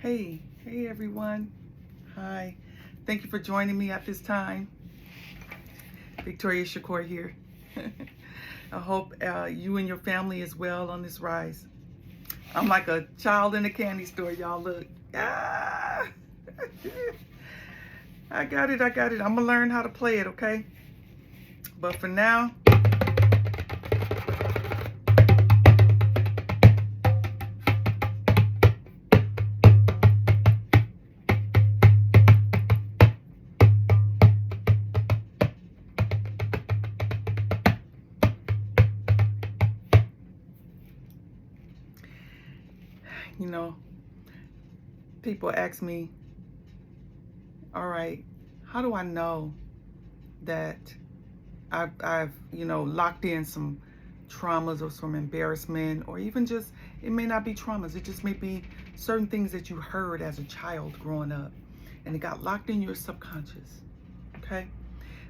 Hey everyone. Hi. Thank you for joining me at this time. Victoria Shakoor here. I hope you and your family is well on this rise. I'm like a child in a candy store, y'all. Look. Ah! I got it. I'm going to learn how to play it, okay? But for now, you know, people ask me, all right, how do I know that I've locked in some traumas or some embarrassment, or even just, it may not be traumas, it just may be certain things that you heard as a child growing up and it got locked in your subconscious. Okay,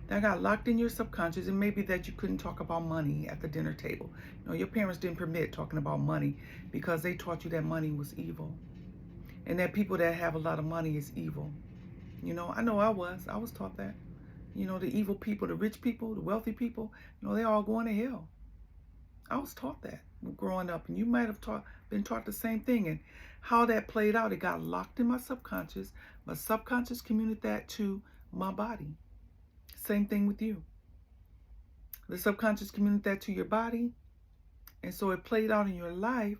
that got locked in your subconscious. And maybe that you couldn't talk about money at the dinner table. Your parents didn't permit talking about money because they taught you that money was evil and that people that have a lot of money is evil. I know I was taught that. The evil people, the rich people, the wealthy people, they all going to hell. I was taught that growing up, and you might have been taught the same thing. And how that played out, it got locked in my subconscious. My subconscious communicated that to my body. Same thing with you. The subconscious communicated that to your body, and so it played out in your life,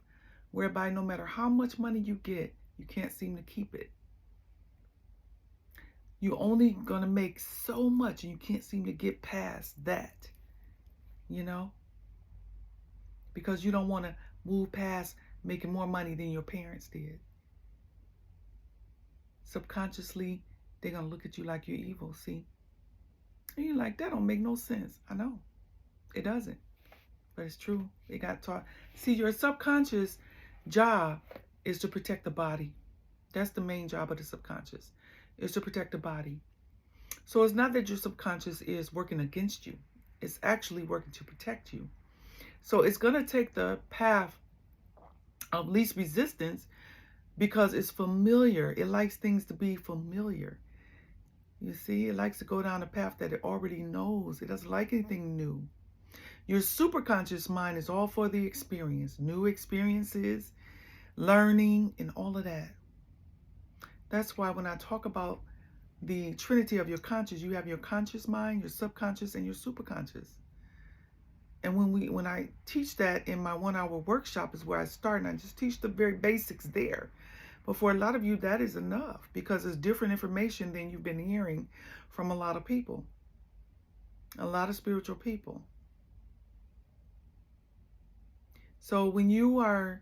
whereby no matter how much money you get, you can't seem to keep it. You're only going to make so much and you can't seem to get past that, because you don't want to move past making more money than your parents did. Subconsciously, they're going to look at you like you're evil, see? And you're like, that don't make no sense. I know. It doesn't. But it's true. It got taught. See, your subconscious job is to protect the body. That's the main job of the subconscious, is to protect the body. So it's not that your subconscious is working against you. It's actually working to protect you. So it's going to take the path of least resistance because it's familiar. It likes things to be familiar. You see, it likes to go down a path that it already knows. It doesn't like anything new. Your superconscious mind is all for the experience, new experiences, learning, and all of that. That's why when I talk about the trinity of your conscious, you have your conscious mind, your subconscious, and your superconscious. And when I teach that in my 1-hour workshop is where I start, and I just teach the very basics there. But for a lot of you, that is enough because it's different information than you've been hearing from a lot of people, a lot of spiritual people. So when your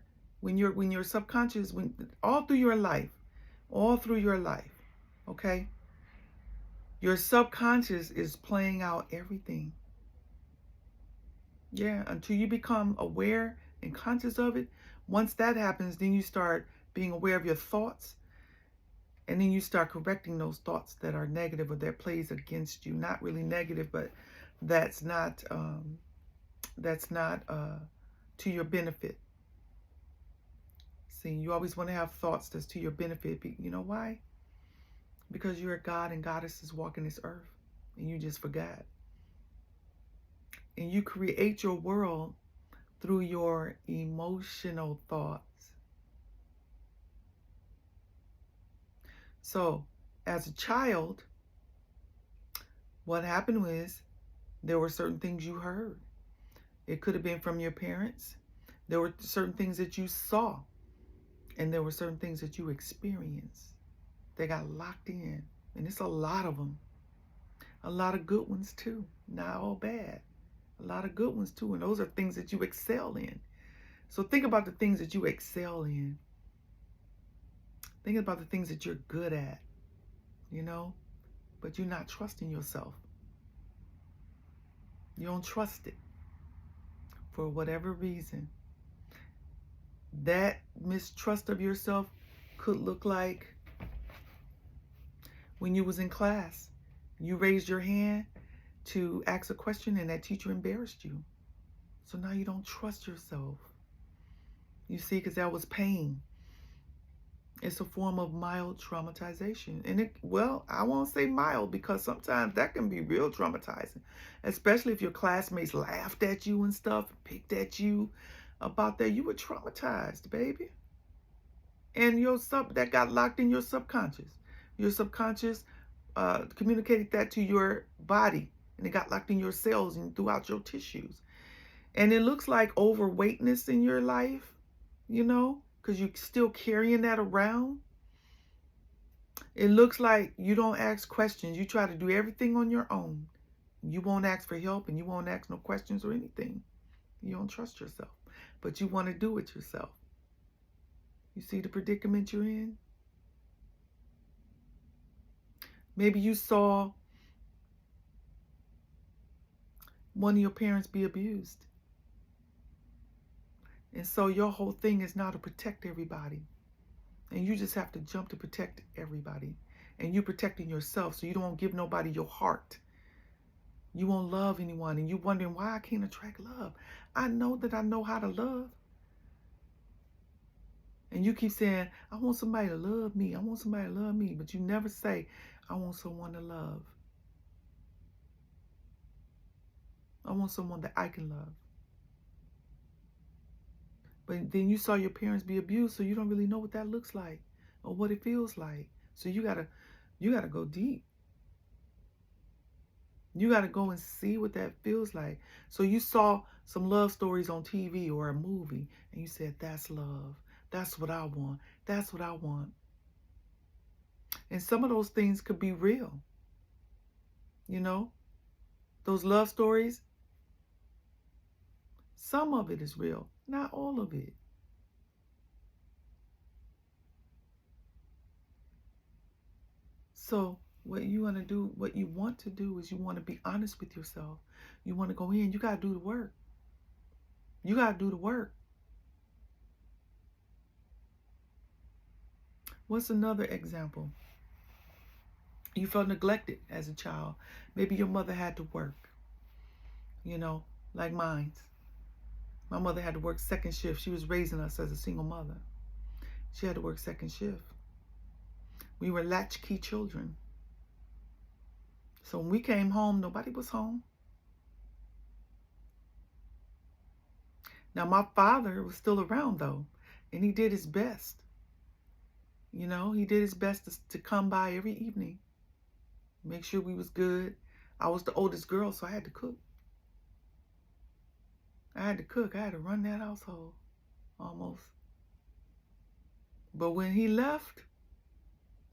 subconscious, all through your life, okay, your subconscious is playing out everything. Yeah, until you become aware and conscious of it. Once that happens, then you start being aware of your thoughts, and then you start correcting those thoughts that are negative or that plays against you. Not really negative, but that's not to your benefit. See, you always want to have thoughts that's to your benefit. You know why? Because you're a god and goddesses walking this earth, and you just forgot. And you create your world through your emotional thoughts. So, as a child, what happened was there were certain things you heard. It could have been from your parents. There were certain things that you saw. And there were certain things that you experienced. They got locked in. And it's a lot of them. A lot of good ones too. Not all bad. A lot of good ones too. And those are things that you excel in. So think about the things that you excel in. Think about the things that you're good at, but you're not trusting yourself. You don't trust it for whatever reason. That mistrust of yourself could look like when you was in class, you raised your hand to ask a question and that teacher embarrassed you. So now you don't trust yourself. You see, because that was pain. It's a form of mild traumatization. And well, I won't say mild because sometimes that can be real traumatizing, especially if your classmates laughed at you and stuff, picked at you about that. You were traumatized, baby. And that got locked in your subconscious. Your subconscious communicated that to your body, and it got locked in your cells and throughout your tissues. And it looks like overweightness in your life, because you're still carrying that around. It looks like you don't ask questions. You try to do everything on your own. You won't ask for help, and you won't ask no questions or anything. You don't trust yourself, but you want to do it yourself. You see the predicament you're in? Maybe you saw one of your parents be abused. And so your whole thing is now to protect everybody. And you just have to jump to protect everybody. And you protecting yourself so you don't give nobody your heart. You won't love anyone. And you wondering why I can't attract love. I know that I know how to love. And you keep saying, I want somebody to love me. I want somebody to love me. But you never say, I want someone to love. I want someone that I can love. But then you saw your parents be abused, so you don't really know what that looks like or what it feels like. So you gotta go deep. You gotta go and see what that feels like. So you saw some love stories on TV or a movie, and you said, that's love. That's what I want. That's what I want. And some of those things could be real. Those love stories, some of it is real, not all of it. So what you want to do is you want to be honest with yourself. You want to go in, you got to do the work. You got to do the work. What's another example? You felt neglected as a child. Maybe your mother had to work, like mine. My mother had to work second shift. She was raising us as a single mother. She had to work second shift. We were latchkey children. So when we came home, nobody was home. Now, my father was still around, though, and he did his best. He did his best to come by every evening, make sure we was good. I was the oldest girl, so I had to cook. I had to run that household, almost. But when he left,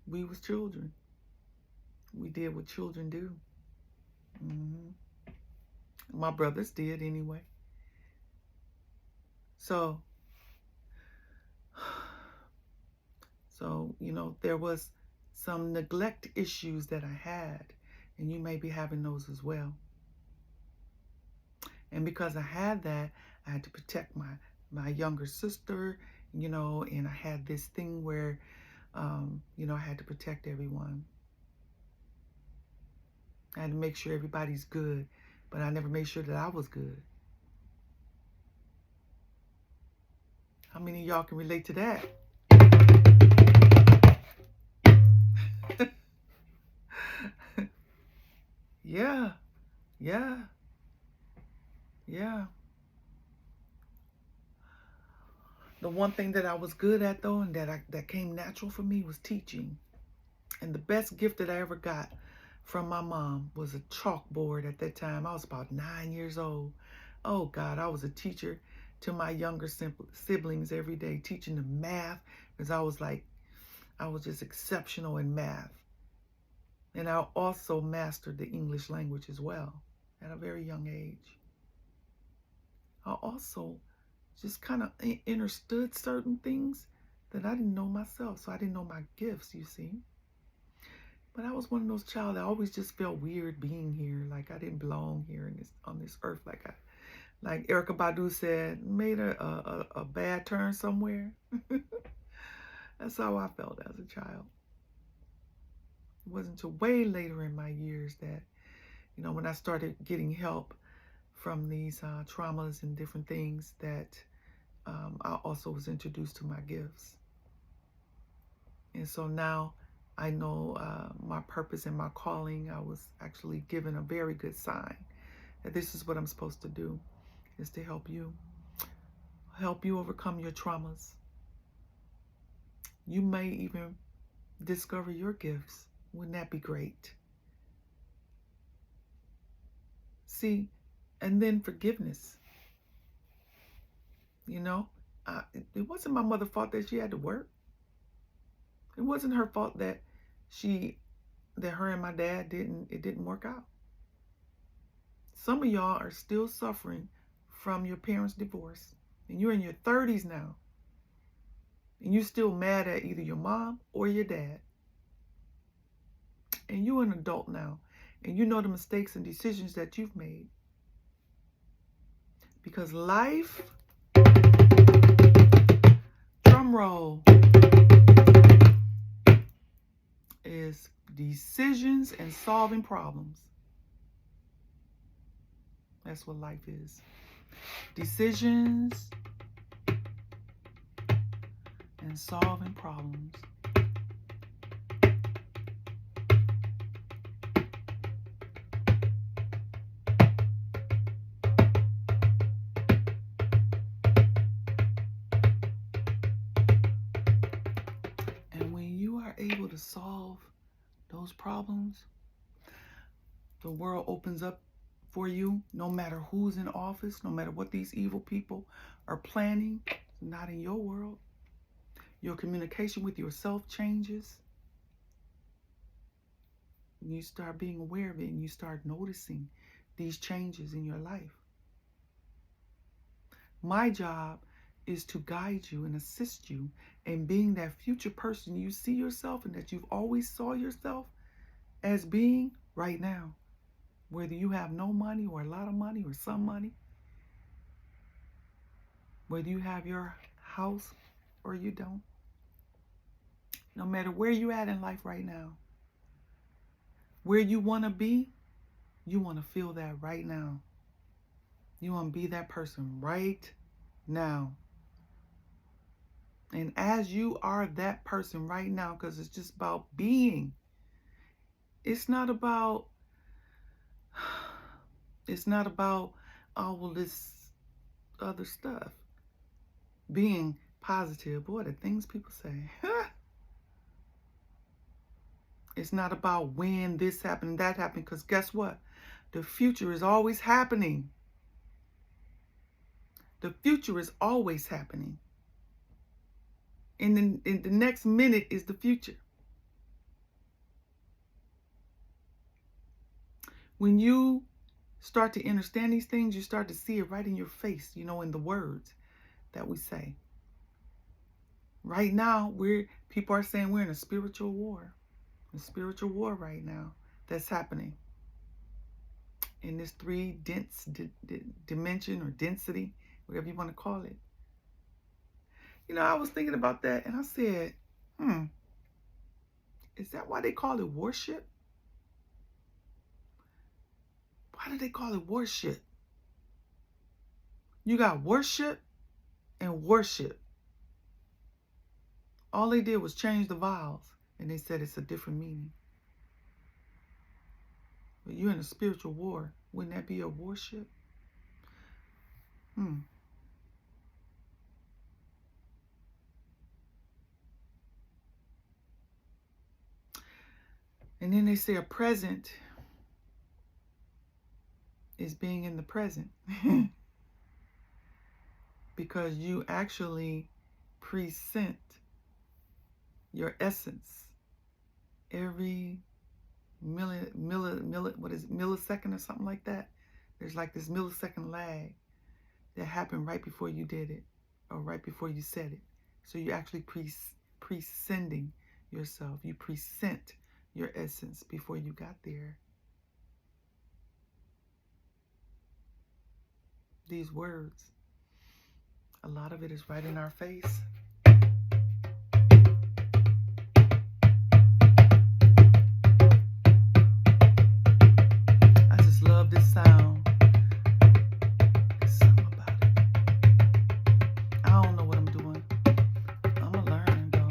we was children. We did what children do. My brothers did anyway. So, there was some neglect issues that I had, and you may be having those as well. And because I had that, I had to protect my younger sister, and I had this thing where, I had to protect everyone. I had to make sure everybody's good, but I never made sure that I was good. How many of y'all can relate to that? Yeah. The one thing that I was good at, though, and that came natural for me was teaching. And the best gift that I ever got from my mom was a chalkboard at that time. I was about 9 years old. Oh, God, I was a teacher to my younger siblings every day, teaching them math, because I was just exceptional in math. And I also mastered the English language as well at a very young age. I also just kind of understood certain things that I didn't know myself. So I didn't know my gifts, you see. But I was one of those child that always just felt weird being here. Like I didn't belong here on this earth. Like Erykah Badu said, made a bad turn somewhere. That's how I felt as a child. It wasn't until way later in my years that, when I started getting help from these traumas and different things that I also was introduced to my gifts. And so now I know my purpose and my calling. I was actually given a very good sign that this is what I'm supposed to do, is to help you overcome your traumas. You may even discover your gifts. Wouldn't that be great? See, and then forgiveness. You know, it wasn't my mother's fault that she had to work. It wasn't her fault that her and my dad didn't work out. Some of y'all are still suffering from your parents' divorce, and you're in your 30s now, and you're still mad at either your mom or your dad. And you're an adult now, and you know the mistakes and decisions that you've made. Because life, drum roll, is decisions and solving problems. That's what life is. Decisions and solving problems. And when you are able to solve those problems, the world opens up for you, no matter who's in office, no matter what these evil people are planning. Not in your world. Your communication with yourself changes. You start being aware of it, and you start noticing these changes in your life. My job is to guide you and assist you in being that future person you see yourself and that you've always saw yourself as being right now. Whether you have no money or a lot of money or some money, whether you have your house or you don't, no matter where you're at in life right now, where you want to be, you want to feel that right now. You want to be that person right now. And as you are that person right now, because it's just about being, it's not about all of this other stuff. Being positive, boy, the things people say. It's not about when this happened and that happened, because guess what? The future is always happening. The future is always happening. And in the next minute is the future. When you start to understand these things, you start to see it right in your face, in the words that we say. Right now, people are saying we're in a spiritual war. A spiritual war right now that's happening. In this three dense dimension or density, whatever you want to call it. I was thinking about that, and I said, is that why they call it worship? Why do they call it worship? You got worship and worship. All they did was change the vowels, and they said it's a different meaning. But you're in a spiritual war. Wouldn't that be a worship? And then they say a present is being in the present. Because you actually present your essence every millisecond or something like that. There's like this millisecond lag that happened right before you did it or right before you said it. So you actually presenting yourself. You present your essence before you got there. These words, a lot of it is right in our face. I just love this sound. There's something about it. I don't know what I'm doing. I'm learning though.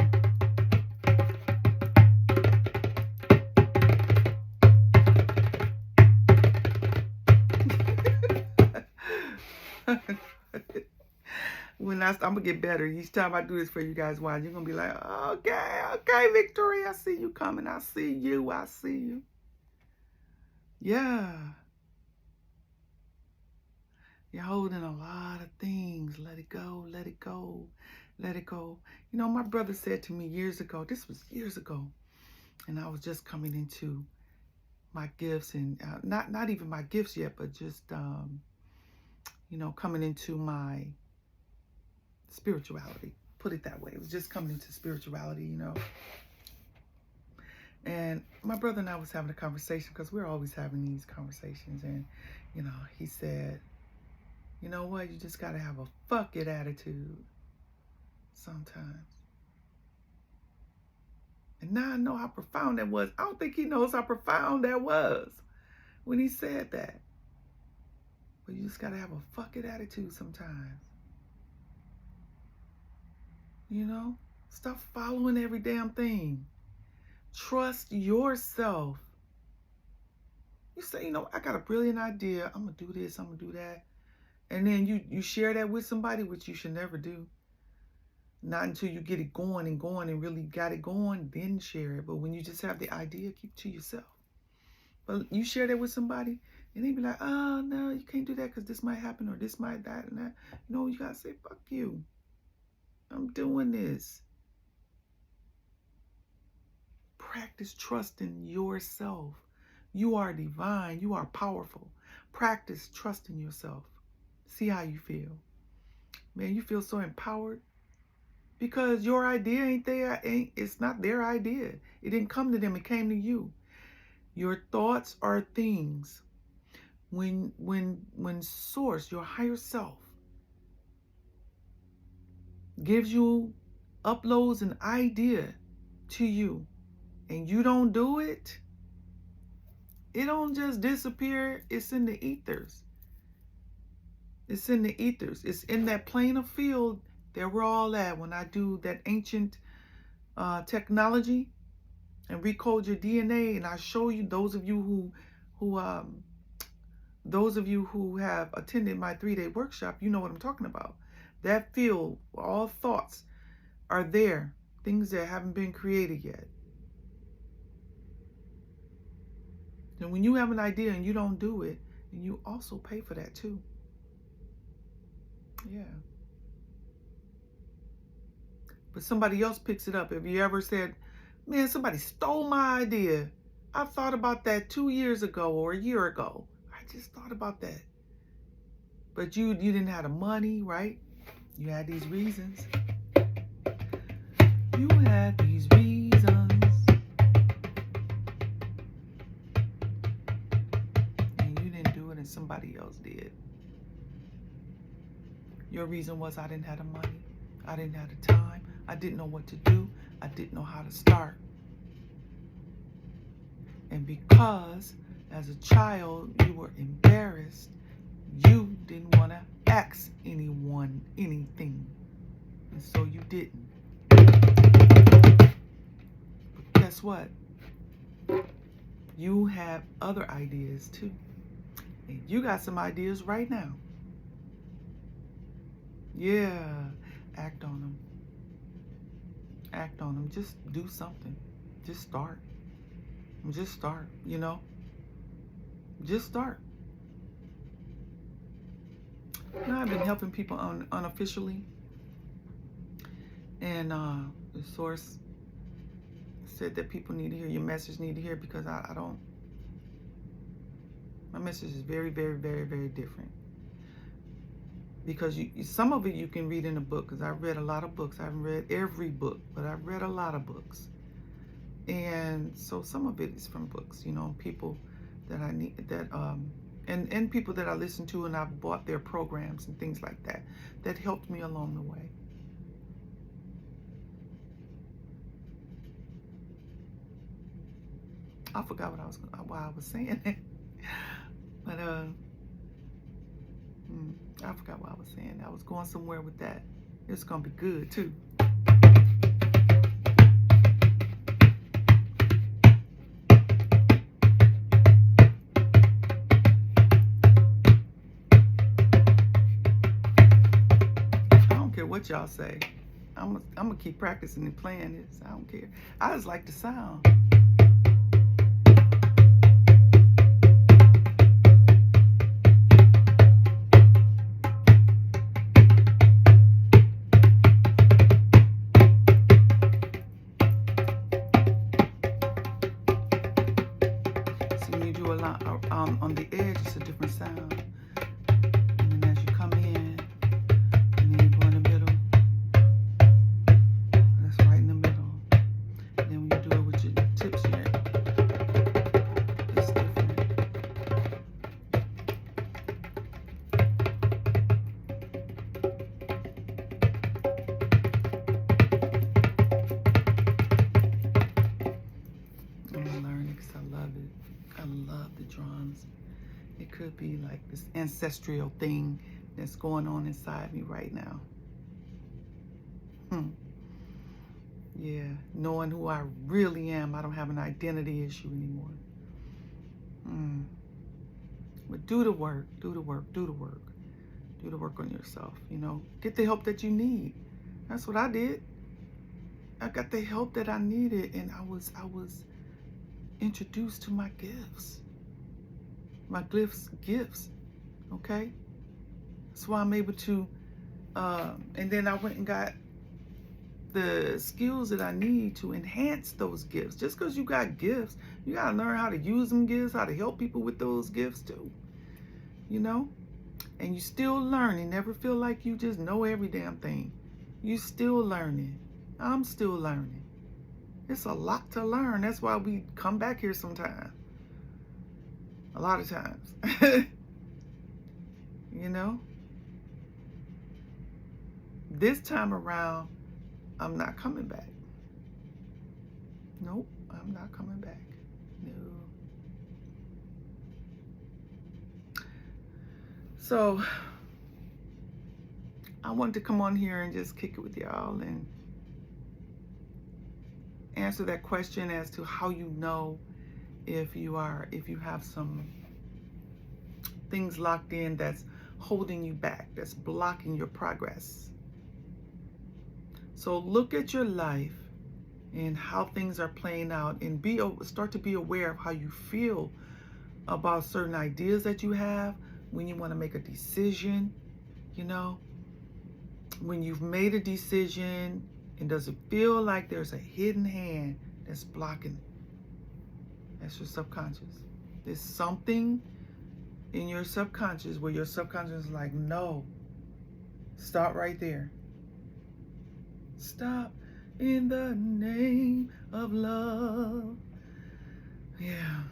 I'm going to get better. Each time I do this for you guys, watch. You're going to be like, okay, Victoria, I see you coming. I see you. Yeah. You're holding a lot of things. Let it go. You know, my brother said to me years ago, this was years ago, and I was just coming into my gifts, and not even my gifts yet, but just, you know, coming into my spirituality. Put it that way. It was just coming into spirituality, you know. And my brother and I was having a conversation, because we're always having these conversations. And, you know, he said, you know what? You just got to have a fuck it attitude sometimes. And now I know how profound that was. I don't think he knows how profound that was when he said that. But you just got to have a fuck it attitude sometimes. You know? Stop following every damn thing. Trust yourself. You say, you know, I got a brilliant idea. I'm going to do this. I'm going to do that. And then you share that with somebody, which you should never do. Not until you get it going and really got it going, then share it. But when you just have the idea, keep it to yourself. But you share that with somebody, and they be like, oh, no, you can't do that because this might happen or this might that and that. You know, you got to say, fuck you. I'm doing this. Practice trusting yourself. You are divine. You are powerful. Practice trusting yourself. See how you feel. Man, you feel so empowered. Because your idea it's not their idea. It didn't come to them, it came to you. Your thoughts are things. When source, your higher self, gives you, uploads an idea to you, and you don't do it, it don't just disappear. It's in the ethers. It's in the ethers. It's in that plane of field that we're all at. When I do that ancient technology and recode your DNA, and I show you, those of you who have attended my 3-day workshop, you know what I'm talking about. That field, all thoughts are there, things that haven't been created yet. And when you have an idea and you don't do it, then you also pay for that too. Yeah. But somebody else picks it up. Have you ever said, man, somebody stole my idea. I thought about that 2 years ago or a year ago. I just thought about that. But you didn't have the money, right? You had these reasons. You had these reasons. And you didn't do it and somebody else did. Your reason was, I didn't have the money. I didn't have the time. I didn't know what to do. I didn't know how to start. And because as a child you were embarrassed, you didn't want to ask anyone anything. And so you didn't. But guess what? You have other ideas too. And you got some ideas right now. Yeah, act on them. Act on them. Just do something. Just start. Just start, you know. Just start. You know, I've been helping people unofficially. And the source said that people need to hear your message, need to hear it, because I don't. My message is very, very, very, very different. Because some of it you can read in a book, because I've read a lot of books. I haven't read every book, but I've read a lot of books. And so some of it is from books, you know, people that I need, that and people that I listen to, and I've bought their programs and things like that, that helped me along the way. I forgot why I was saying that. But I forgot what I was saying. I was going somewhere with that. It's gonna be good too. what y'all say. I'm gonna keep practicing and playing this. I don't care. I just like the sound. See, when you do a lot on the edge, it's a different sound. And then as you come in, and then you go in the middle. That's right in the middle. And then when you do it with your tips here, it's different. I'm learning because I love it. I love the drums. It could be like this ancestral thing that's going on inside me right now. Yeah, knowing who I really am, I don't have an identity issue anymore. But do the work, do the work, do the work. Do the work on yourself, you know. Get the help that you need. That's what I did. I got the help that I needed, and I was introduced to my gifts. My gifts, okay? That's why I'm able to, and then I went and got the skills that I need to enhance those gifts. Just because you got gifts, you got to learn how to use them gifts, how to help people with those gifts too, you know? And you still learning. Never feel like you just know every damn thing. You still learning. I'm still learning. It's a lot to learn. That's why we come back here sometimes. A lot of times. You know? This time around, I'm not coming back. Nope, I'm not coming back. No. So, I wanted to come on here and just kick it with y'all and answer that question as to how you know if you have some things locked in that's holding you back, that's blocking your progress. So look at your life and how things are playing out, and start to be aware of how you feel about certain ideas that you have when you want to make a decision, you know. When you've made a decision, and does it feel like there's a hidden hand that's blocking it? That's your subconscious. There's something in your subconscious where your subconscious is like, no, stop right there. Stop in the name of love. Yeah.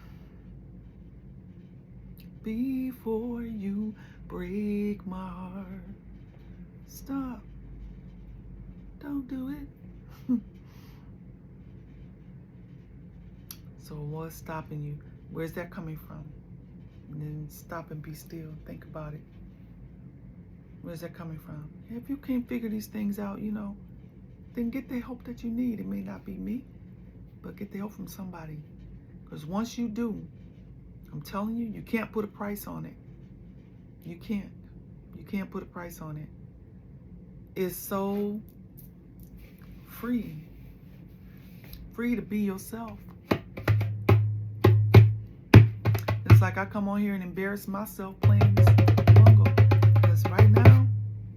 Before you break my heart. Stop. Don't do it. So what's stopping you? Where's that coming from? And then stop and be still. Think about it. Where's that coming from? If you can't figure these things out, you know, then get the help that you need. It may not be me, but get the help from somebody. Because once you do, I'm telling you, you can't put a price on it. You can't. You can't put a price on it. It's so free. Free to be yourself. It's like I come on here and embarrass myself playing this bongo. Because right now,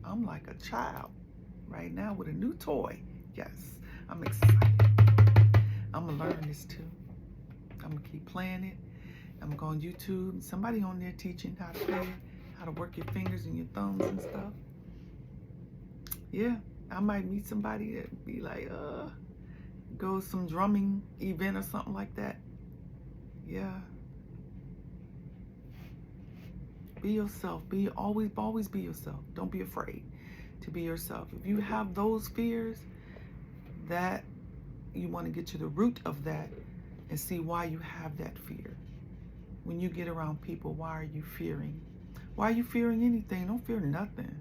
I'm like a child. Right now with a new toy. Yes, I'm excited. I'm going to learn this too. I'm going to keep playing it. I'm going to go on YouTube. And somebody on there teaching how to play it, how to work your fingers and your thumbs and stuff. Yeah, I might meet somebody that be like, go to some drumming event or something like that. Yeah. Be yourself. Always be yourself. Don't be afraid to be yourself. If you have those fears, that you want to get to the root of that and see why you have that fear. When you get around people, why are you fearing? Why are you fearing anything? Don't fear nothing.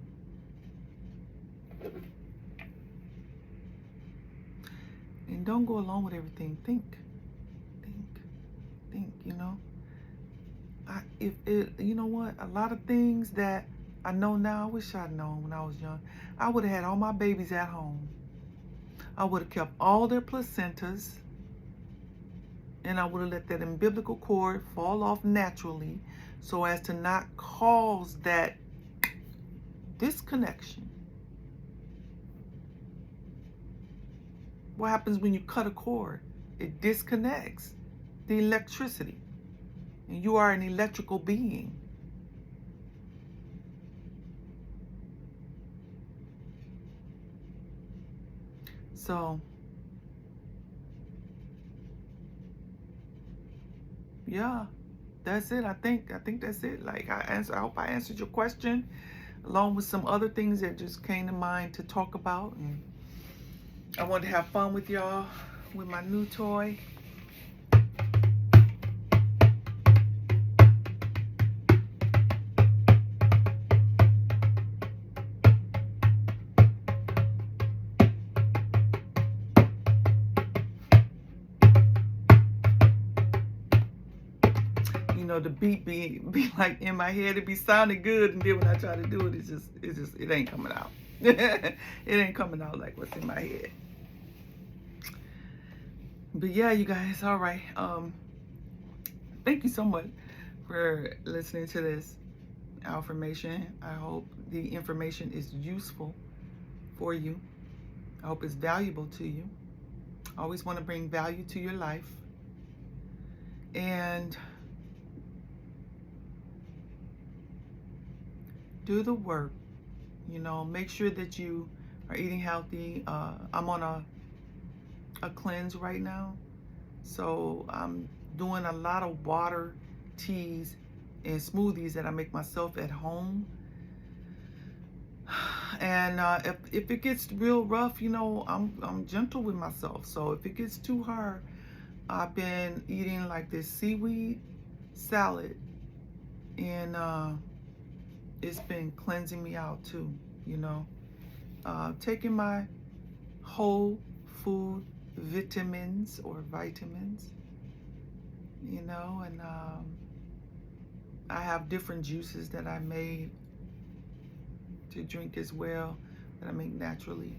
And don't go along with everything. Think, you know. You know what? A lot of things that I know now. I wish I'd known when I was young. I would have had all my babies at home. I would have kept all their placentas, and I would have let that umbilical cord fall off naturally so as to not cause that disconnection. What happens when you cut a cord? It disconnects the electricity, and you are an electrical being. So, yeah, that's it. I think that's it. Like I hope I answered your question, along with some other things that just came to mind to talk about. And I wanted to have fun with y'all with my new toy. You know, the beat be like in my head. It be sounding good, and then when I try to do it, it ain't coming out. It ain't coming out like what's in my head. But yeah, you guys, all right. Thank you so much for listening to this affirmation. I hope the information is useful for you. I hope it's valuable to you. I always want to bring value to your life. And do the work. You know, make sure that you are eating healthy. I'm on a cleanse right now. So I'm doing a lot of water, teas, and smoothies that I make myself at home. And if it gets real rough, you know, I'm gentle with myself. So if it gets too hard, I've been eating like this seaweed salad, and it's been cleansing me out too. You know, taking my whole food vitamins. You know, and I have different juices that I made to drink as well, that I make naturally,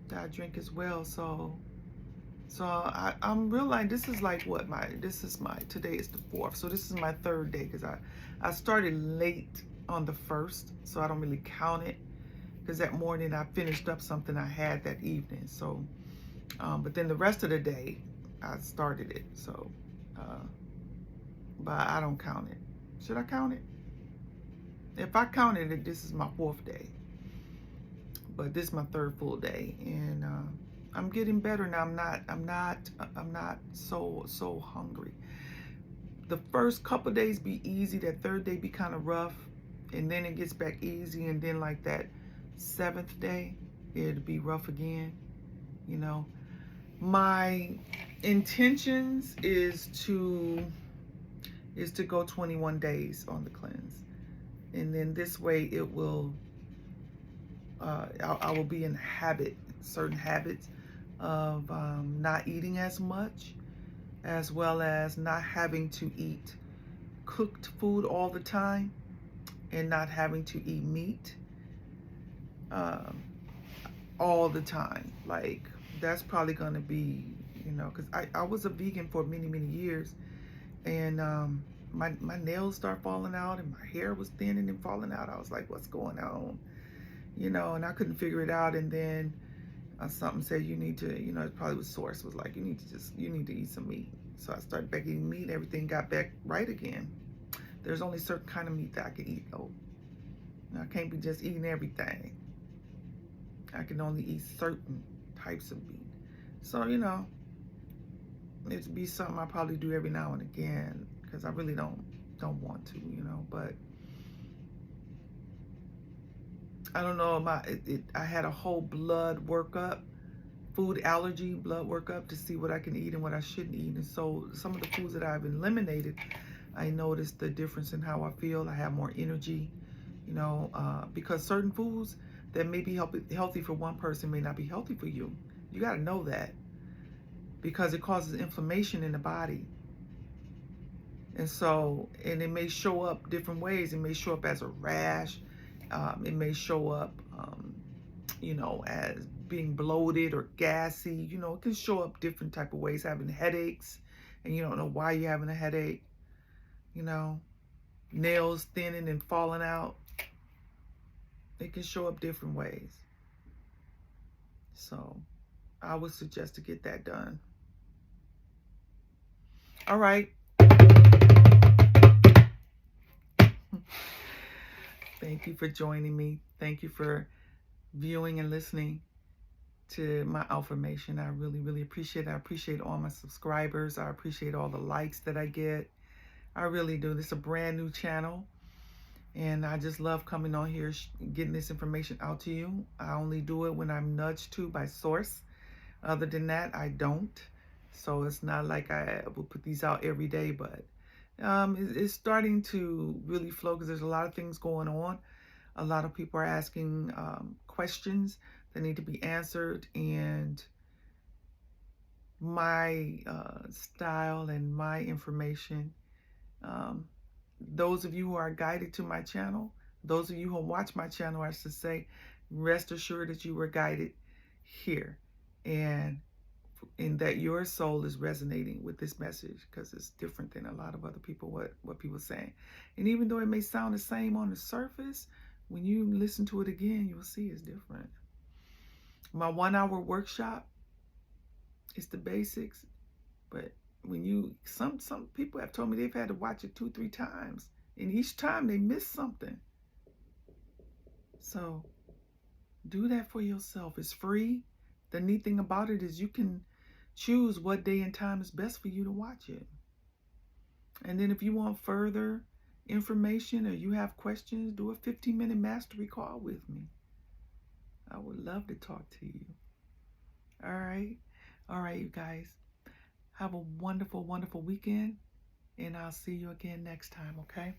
that I drink as well. So I'm realizing this is like what today is the 4th, so this is my 3rd day, because I started late on the 1st, so I don't really count it, because that morning I finished up something I had that evening. So but then the rest of the day I started it, so but I don't count it. Should I count it? If I counted it, this is my 4th day, but this is my 3rd full day, and I'm getting better now. I'm not so hungry. The first couple of days be easy. That 3rd day be kind of rough, and then it gets back easy, and then like that 7th day, it'll be rough again. You know, my intentions is to go 21 days on the cleanse, and then this way it will I will be in certain habits of not eating as much, as well as not having to eat cooked food all the time, and not having to eat meat all the time. Like, that's probably going to be, you know, because I was a vegan for many years, and my nails start falling out, and my hair was thinning and falling out. I was like, what's going on? You know, and I couldn't figure it out. And then something said, you need to, you know, it probably was source, was like, you need to eat some meat. So I started back eating meat. Everything got back right again. There's only certain kind of meat that I can eat, though. I can't be just eating everything. I can only eat certain types of meat. So, you know, it'd be something I probably do every now and again, because I really don't want to, you know. But I don't know, I had a whole blood workup, food allergy blood workup, to see what I can eat and what I shouldn't eat. And so some of the foods that I've eliminated, I noticed the difference in how I feel. I have more energy, you know, because certain foods that may be healthy for one person may not be healthy for you. You got to know that, because it causes inflammation in the body. And so, and it may show up different ways. It may show up as a rash. It may show up, as being bloated or gassy. It can show up different type of ways. Having headaches, and you don't know why you're having a headache. Nails thinning and falling out. It can show up different ways. So, I would suggest to get that done. All right. Thank you for joining me. Thank you for viewing and listening to my outformation. I really, really appreciate it. I appreciate all my subscribers. I appreciate all the likes that I get. I really do. This is a brand new channel, and I just love coming on here, getting this information out to you. I only do it when I'm nudged to by source. Other than that, I don't. So it's not like I will put these out every day, but it's starting to really flow because there's a lot of things going on. A lot of people are asking questions that need to be answered, and my style and my information, those of you who are guided to my channel, those of you who watch my channel, I should say, rest assured that you were guided here, and that your soul is resonating with this message, because it's different than a lot of other people, what people are saying. And even though it may sound the same on the surface, when you listen to it again, you'll see it's different. My 1-hour workshop is the basics, but when some people have told me they've had to watch it 2-3 times, and each time they miss something. So do that for yourself. It's free. The neat thing about it is you can choose what day and time is best for you to watch it. And then if you want further information or you have questions, do a 15-minute mastery call with me. I would love to talk to you. All right, you guys. Have a wonderful, wonderful weekend, and I'll see you again next time, okay?